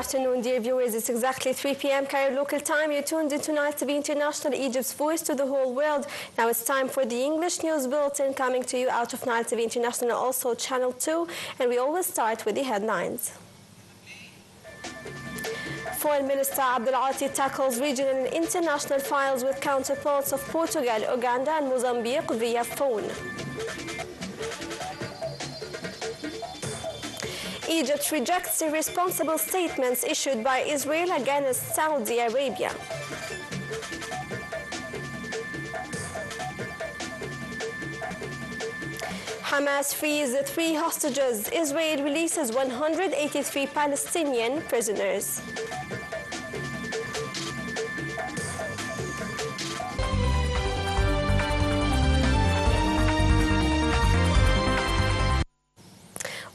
afternoon, dear viewers. It's exactly 3 p.m. Cairo local time. You're tuned in tonight to be International, Egypt's voice to the whole world. Now it's time for the English News Bulletin coming to you out of Nile TV International, also Channel 2. And we always start with the headlines. Foreign Minister Abdel-Ati tackles regional and international files with counterparts of Portugal, Uganda and Mozambique via phone. Egypt rejects irresponsible statements issued by Israel against Saudi Arabia. Hamas frees 3 hostages. Israel releases 183 Palestinian prisoners.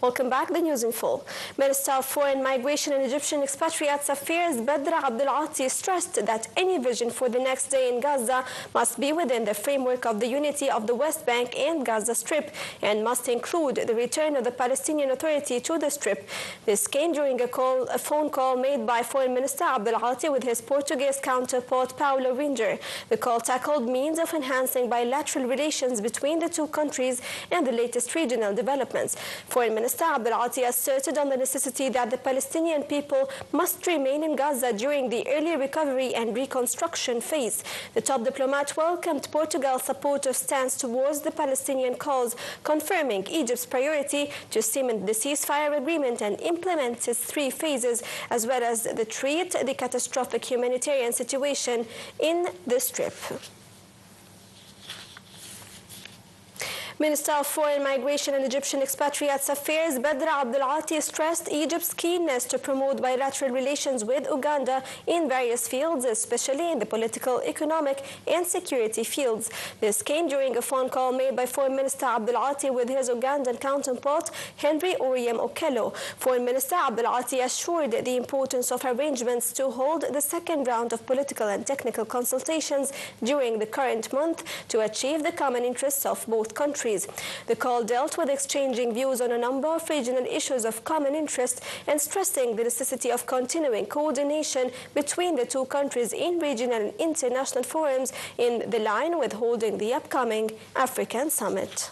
Welcome back. The news in full. Minister of Foreign Migration and Egyptian Expatriates Affairs Badr Abdel-Ati stressed that any vision for the next day in Gaza must be within the framework of the unity of the West Bank and Gaza Strip and must include the return of the Palestinian Authority to the Strip. This came during a phone call made by Foreign Minister Abdel-Ati with his Portuguese counterpart Paulo Ringer. The call tackled means of enhancing bilateral relations between the two countries and the latest regional developments. Foreign Minister Abdel-Ati asserted on the necessity that the Palestinian people must remain in Gaza during the early recovery and reconstruction phase. The top diplomat welcomed Portugal's supportive stance towards the Palestinian cause, confirming Egypt's priority to cement the ceasefire agreement and implement its 3 phases, as well as treat the catastrophic humanitarian situation in the Strip. Minister of Foreign Migration and Egyptian Expatriates Affairs Badr Abdel-Ati stressed Egypt's keenness to promote bilateral relations with Uganda in various fields, especially in the political, economic and security fields. This came during a phone call made by Foreign Minister Abdel-Ati with his Ugandan counterpart Henry Oryem Okello. Foreign Minister Abdel-Ati assured the importance of arrangements to hold the second round of political and technical consultations during the current month to achieve the common interests of both countries. The call dealt with exchanging views on a number of regional issues of common interest and stressing the necessity of continuing coordination between the two countries in regional and international forums in the line with holding the upcoming African Summit.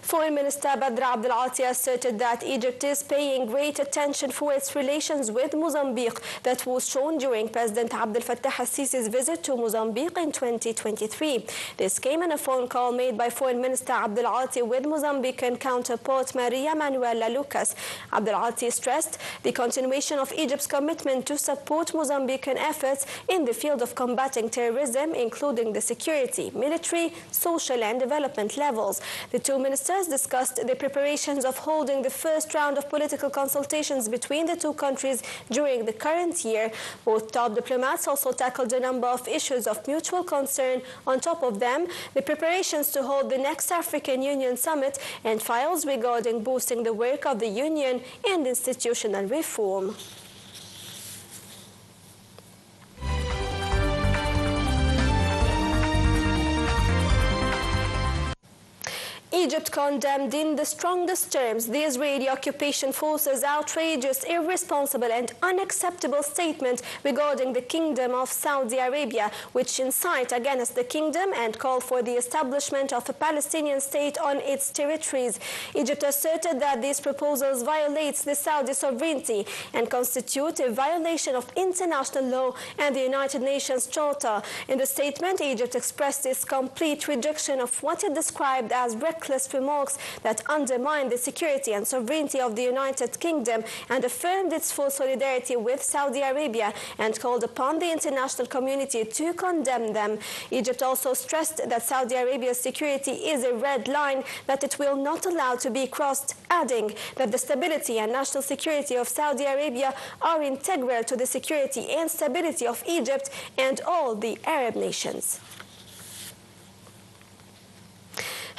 Foreign Minister Badr Abdel-Ati asserted that Egypt is paying great attention for its relations with Mozambique that was shown during President Abdel Fattah al-Sisi's visit to Mozambique in 2023. This came in a phone call made by Foreign Minister Abdel-Ati with Mozambican counterpart Maria Manuela Lucas. Abdel-Ati stressed the continuation of Egypt's commitment to support Mozambican efforts in the field of combating terrorism, including the security, military, social and development levels. The two ministers discussed the preparations of holding the first round of political consultations between the two countries during the current year. Both top diplomats also tackled a number of issues of mutual concern. On top of them, the preparations to hold the next African Union Summit and files regarding boosting the work of the Union and institutional reform. Egypt condemned in the strongest terms the Israeli occupation forces' outrageous, irresponsible and unacceptable statement regarding the Kingdom of Saudi Arabia, which incite against the kingdom and call for the establishment of a Palestinian state on its territories. Egypt asserted that these proposals violate the Saudi sovereignty and constitute a violation of international law and the United Nations Charter. In the statement, Egypt expressed its complete rejection of what it described as reckless remarks that undermine the security and sovereignty of the United Kingdom and affirmed its full solidarity with Saudi Arabia and called upon the international community to condemn them. Egypt also stressed that Saudi Arabia's security is a red line that it will not allow to be crossed, adding that the stability and national security of Saudi Arabia are integral to the security and stability of Egypt and all the Arab nations.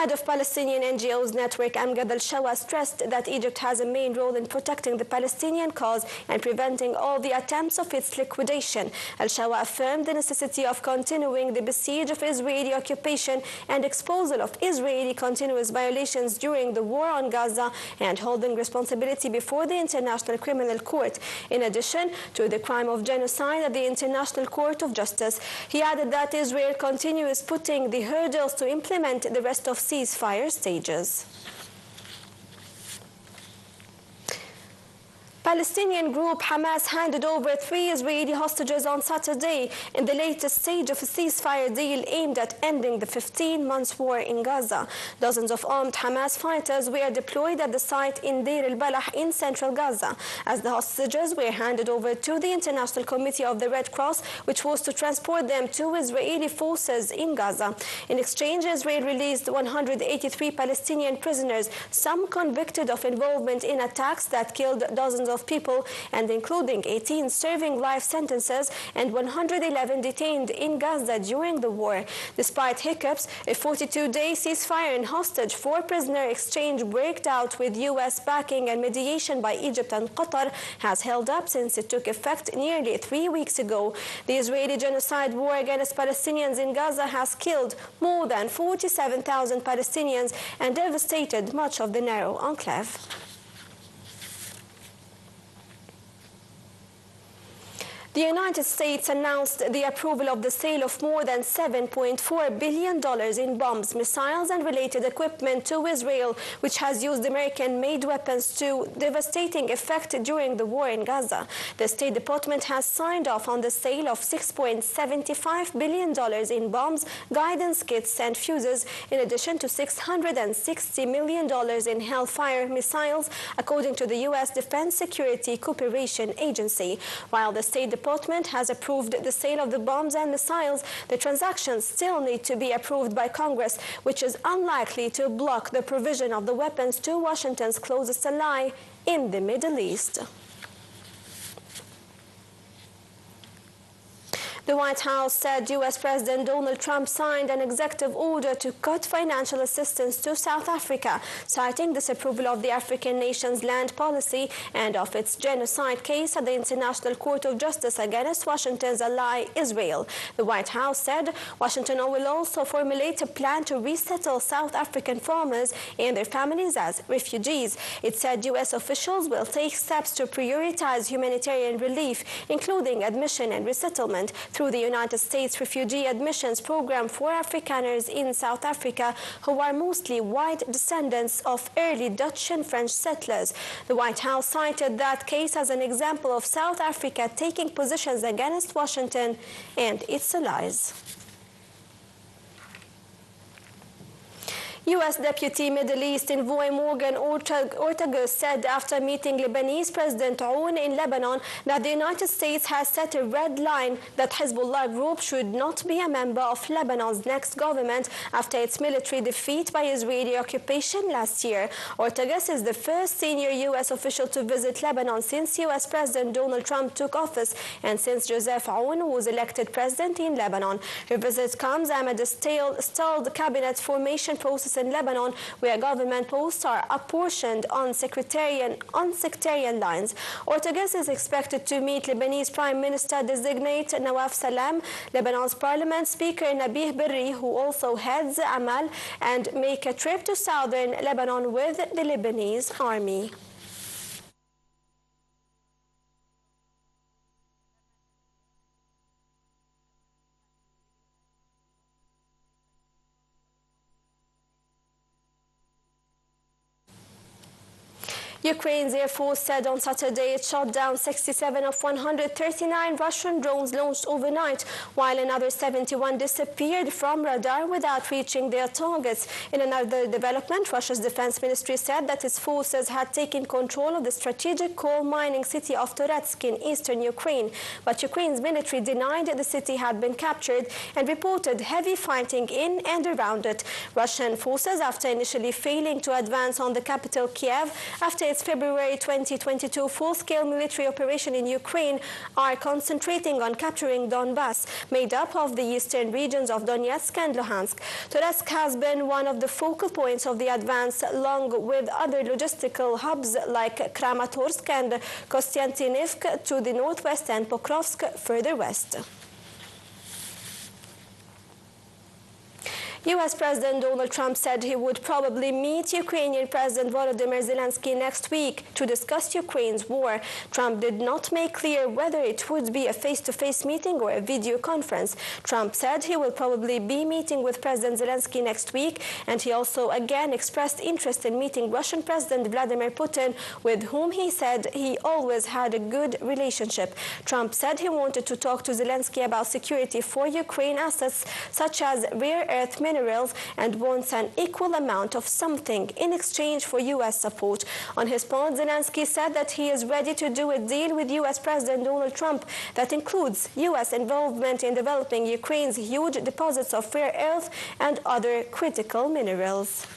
Head of Palestinian NGOs network Amgad al-Shawa stressed that Egypt has a main role in protecting the Palestinian cause and preventing all the attempts of its liquidation. Al-Shawa affirmed the necessity of continuing the besiege of Israeli occupation and exposure of Israeli continuous violations during the war on Gaza and holding responsibility before the International Criminal Court. In addition to the crime of genocide at the International Court of Justice, he added that Israel continues putting the hurdles to implement the rest of ceasefire stages. Palestinian group Hamas handed over 3 Israeli hostages on Saturday in the latest stage of a ceasefire deal aimed at ending the 15-month war in Gaza. Dozens of armed Hamas fighters were deployed at the site in Deir al-Balah in central Gaza, as the hostages were handed over to the International Committee of the Red Cross, which was to transport them to Israeli forces in Gaza. In exchange, Israel released 183 Palestinian prisoners, some convicted of involvement in attacks that killed dozens of people, and including 18 serving life sentences and 111 detained in Gaza during the war. Despite hiccups, a 42-day ceasefire and hostage for prisoner exchange worked out with U.S. backing and mediation by Egypt and Qatar has held up since it took effect nearly 3 weeks ago. The Israeli genocide war against Palestinians in Gaza has killed more than 47,000 Palestinians and devastated much of the narrow enclave. The United States announced the approval of the sale of more than $7.4 billion in bombs, missiles, and related equipment to Israel, which has used American-made weapons to devastating effect during the war in Gaza. The State Department has signed off on the sale of $6.75 billion in bombs, guidance kits, and fuses, in addition to $660 million in Hellfire missiles, according to the U.S. Defense Security Cooperation Agency. While the State Department has approved the sale of the bombs and missiles, the transactions still need to be approved by Congress, which is unlikely to block the provision of the weapons to Washington's closest ally in the Middle East. The White House said U.S. President Donald Trump signed an executive order to cut financial assistance to South Africa, citing disapproval of the African nation's land policy and of its genocide case at the International Court of Justice against Washington's ally, Israel. The White House said Washington will also formulate a plan to resettle South African farmers and their families as refugees. It said U.S. officials will take steps to prioritize humanitarian relief, including admission and resettlement, through the United States Refugee Admissions Program for Afrikaners in South Africa, who are mostly white descendants of early Dutch and French settlers. The White House cited that case as an example of South Africa taking positions against Washington and its allies. U.S. Deputy Middle East Envoy Morgan Ortagus said after meeting Lebanese President Aoun in Lebanon that the United States has set a red line that Hezbollah group should not be a member of Lebanon's next government after its military defeat by Israeli occupation last year. Ortagus is the first senior U.S. official to visit Lebanon since U.S. President Donald Trump took office and since Joseph Aoun was elected president in Lebanon. Her visit comes amid a stalled cabinet formation process in Lebanon, where government posts are apportioned on sectarian lines. Ortagus is expected to meet Lebanese Prime Minister-designate Nawaf Salam, Lebanon's Parliament Speaker Nabih Berri, who also heads Amal, and make a trip to southern Lebanon with the Lebanese army. Ukraine's Air Force said on Saturday it shot down 67 of 139 Russian drones launched overnight, while another 71 disappeared from radar without reaching their targets. In another development, Russia's defense ministry said that its forces had taken control of the strategic coal mining city of Toretsk in eastern Ukraine. But Ukraine's military denied the city had been captured and reported heavy fighting in and around it. Russian forces, after initially failing to advance on the capital Kiev, after States' February 2022 full-scale military operation in Ukraine are concentrating on capturing Donbass, made up of the eastern regions of Donetsk and Luhansk. Donetsk has been one of the focal points of the advance, along with other logistical hubs like Kramatorsk and Kostiantynivka to the northwest and Pokrovsk further west. U.S. President Donald Trump said he would probably meet Ukrainian President Volodymyr Zelensky next week to discuss Ukraine's war. Trump did not make clear whether it would be a face-to-face meeting or a video conference. Trump said he will probably be meeting with President Zelensky next week, and he also again expressed interest in meeting Russian President Vladimir Putin, with whom he said he always had a good relationship. Trump said he wanted to talk to Zelensky about security for Ukraine assets such as rare earth minerals and wants an equal amount of something in exchange for U.S. support. On his part, Zelensky said that he is ready to do a deal with U.S. President Donald Trump that includes U.S. involvement in developing Ukraine's huge deposits of rare earth and other critical minerals.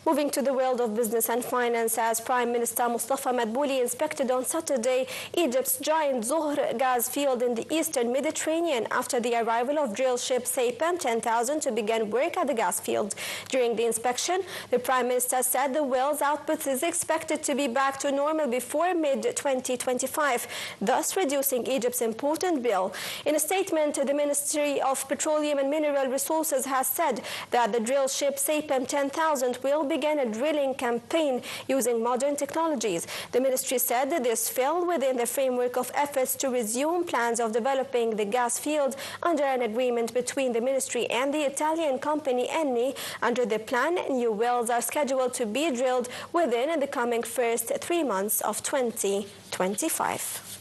Moving to the world of business and finance, as Prime Minister Mustafa Madbouli inspected on Saturday Egypt's giant Zohr gas field in the eastern Mediterranean after the arrival of drill ship Saipem 10,000 to begin work at the gas field. During the inspection, the Prime Minister said the well's output is expected to be back to normal before mid-2025, thus reducing Egypt's important bill. In a statement, the Ministry of Petroleum and Mineral Resources has said that the drill ship Saipem 10,000 will begin a drilling campaign using modern technologies. The ministry said that this fell within the framework of efforts to resume plans of developing the gas field under an agreement between the ministry and the Italian company Eni. Under the plan, new wells are scheduled to be drilled within the coming first 3 months of 2025.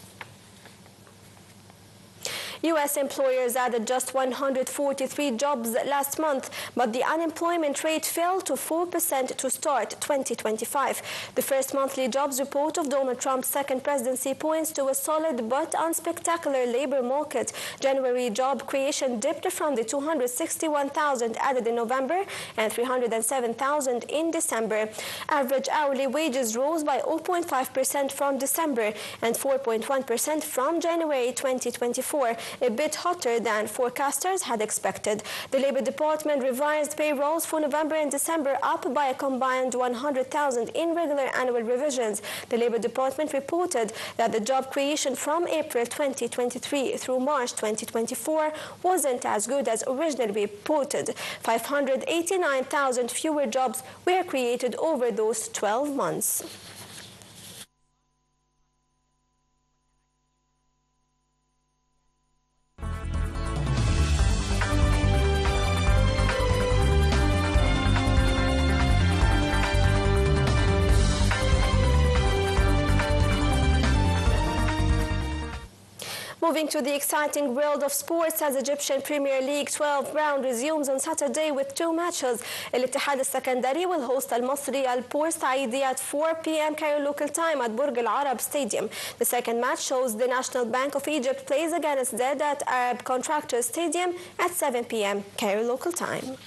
U.S. employers added just 143 jobs last month, but the unemployment rate fell to 4% to start 2025. The first monthly jobs report of Donald Trump's second presidency points to a solid but unspectacular labor market. January job creation dipped from the 261,000 added in November and 307,000 in December. Average hourly wages rose by 0.5% from December and 4.1% from January 2024. A bit hotter than forecasters had expected. The Labor Department revised payrolls for November and December up by a combined 100,000 in regular annual revisions. The Labor Department reported that the job creation from April 2023 through March 2024 wasn't as good as originally reported. 589,000 fewer jobs were created over those 12 months. Moving to the exciting world of sports, as Egyptian Premier League 12 round resumes on Saturday with 2 matches. الاتحاد السكندري will host المصرية البورسعيدية at 4 p.m. Cairo local time at Burj Al Arab Stadium. The second match shows the National Bank of Egypt plays against Dead at Arab Contractors Stadium at 7 p.m. Cairo local time.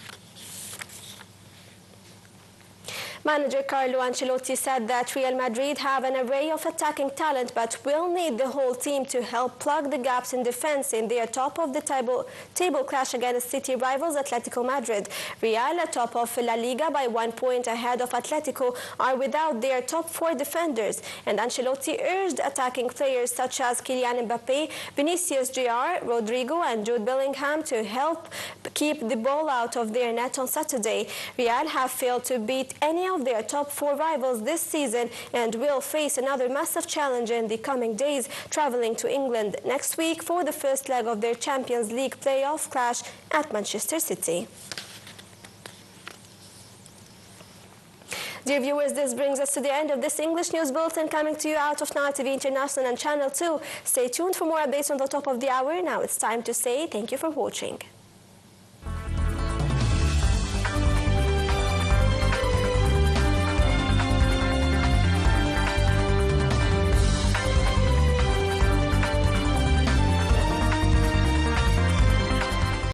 Manager Carlo Ancelotti said that Real Madrid have an array of attacking talent but will need the whole team to help plug the gaps in defense in their top of the table clash against city rivals Atletico Madrid. Real, top of La Liga by 1 point ahead of Atletico, are without their top 4 defenders, and Ancelotti urged attacking players such as Kylian Mbappé, Vinicius Jr., Rodrigo and Jude Bellingham to help keep the ball out of their net on Saturday. Real have failed to beat any of their top 4 rivals this season and will face another massive challenge in the coming days, traveling to England next week for the first leg of their Champions League playoff clash at Manchester City. Dear viewers, this brings us to the end of this English News Bulletin coming to you out of Now TV International and Channel 2. Stay tuned for more updates on the top of the hour. Now it's time to say thank you for watching.